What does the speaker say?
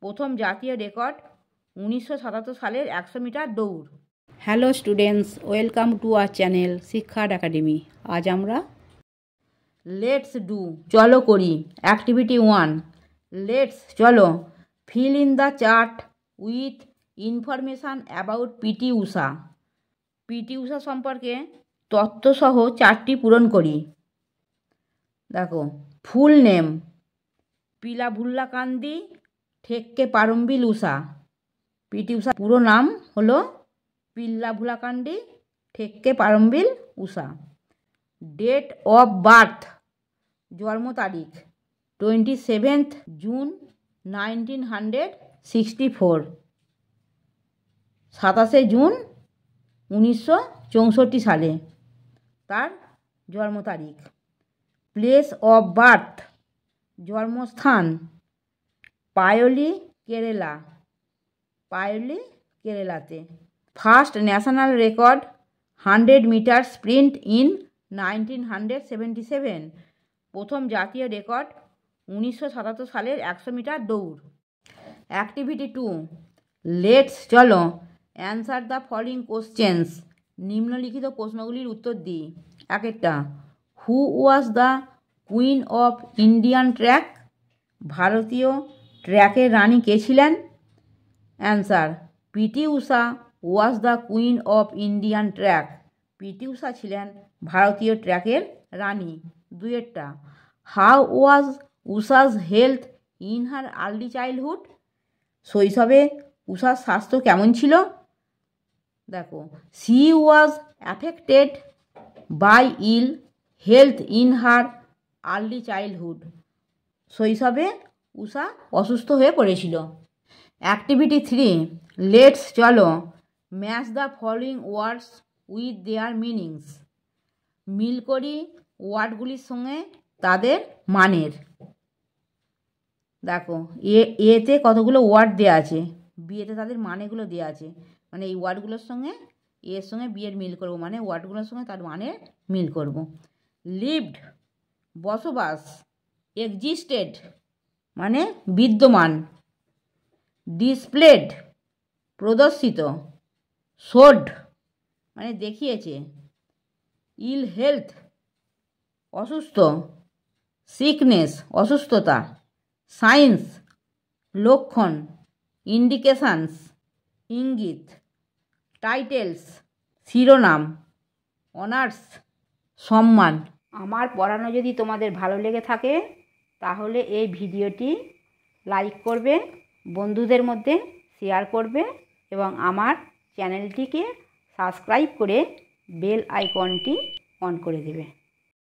প্রথম জাতীয় রেকর্ড 1977 সালের 100 মিটার দৌড়। Hello students, welcome to our channel Shiksha academy. আজ আমরা লেটস ডু চলো করি অ্যাক্টিভিটি 1। লেটস চলো fill in the chart with information about PT Usha. PT Usha সম্পর্কে তথ্যসহ চারটি পূরণ করি। দেখো, full name Pilavullakandi Thekkeparambil Usha. PT Usha পুরো নাম হলো Pilavullakandi Thekkeparambil Usha. Date of birth জন্ম তারিখ 27 জুন 1964, 27 জুন 1964 সালে তার জন্ম তারিখ। প্লেস অফ বার্থ জন্মস্থান পায়োলি কেরালা, পায়োলি কেরালাতে। First national record 100 metre sprint in 1977, প্রথম জাতীয় রেকর্ড 1977 সালের 100 মিটার দৌড়। অ্যাক্টিভিটি 2। লেটস চলো অ্যান্সার দ্য ফলোইং কোশ্চেন্স, নিম্নলিখিত প্রশ্নগুলির উত্তর দিই। এক একটা, who was the queen of Indian track, ভারতীয় ট্র্যাকের রানী কে ছিলেন? Answer, PT Usha was the queen of Indian track, PT Usha ছিলেন ভারতীয় ট্র্যাকের রানী। দুইয়েরটা, how was Usha's health in her early childhood, শৈশবে ঊষার স্বাস্থ্য কেমন ছিল? দেখো, she was affected by ill health in her early childhood, শৈশবে ঊষা অসুস্থ হয়ে পড়েছিল। অ্যাক্টিভিটি 3। লেটস চলো match the following words with their meanings, মিল করি ওয়ার্ডগুলির সঙ্গে তাদের মানের। দেখো, এতে কতগুলো ওয়ার্ড দেওয়া আছে, বিয়েতে তাদের মানেগুলো দেওয়া আছে, মানে এই ওয়ার্ডগুলোর সঙ্গে এর সঙ্গে বিয়ের মিল করব, মানে ওয়ার্ডগুলোর সঙ্গে তার মানে মিল করব। লিভড বসবাস, এক্সিস্টেড মানে বিদ্যমান, ডিসপ্লেড প্রদর্শিত, শোড মানে দেখিয়েছে, ইল হেলথ অসুস্থ, সিকনেস অসুস্থতা, সাইন্স লক্ষণ, ইন্ডিকেশানস ইঙ্গিত, টাইটেলস শিরোনাম, অনার্স সম্মান। আমার পড়ানো যদি তোমাদের ভালো লেগে থাকে তাহলে এই ভিডিওটি লাইক করবে, বন্ধুদের মধ্যে শেয়ার করবে এবং আমার চ্যানেলটিকে সাবস্ক্রাইব করে বেল আইকনটি অন করে দেবে।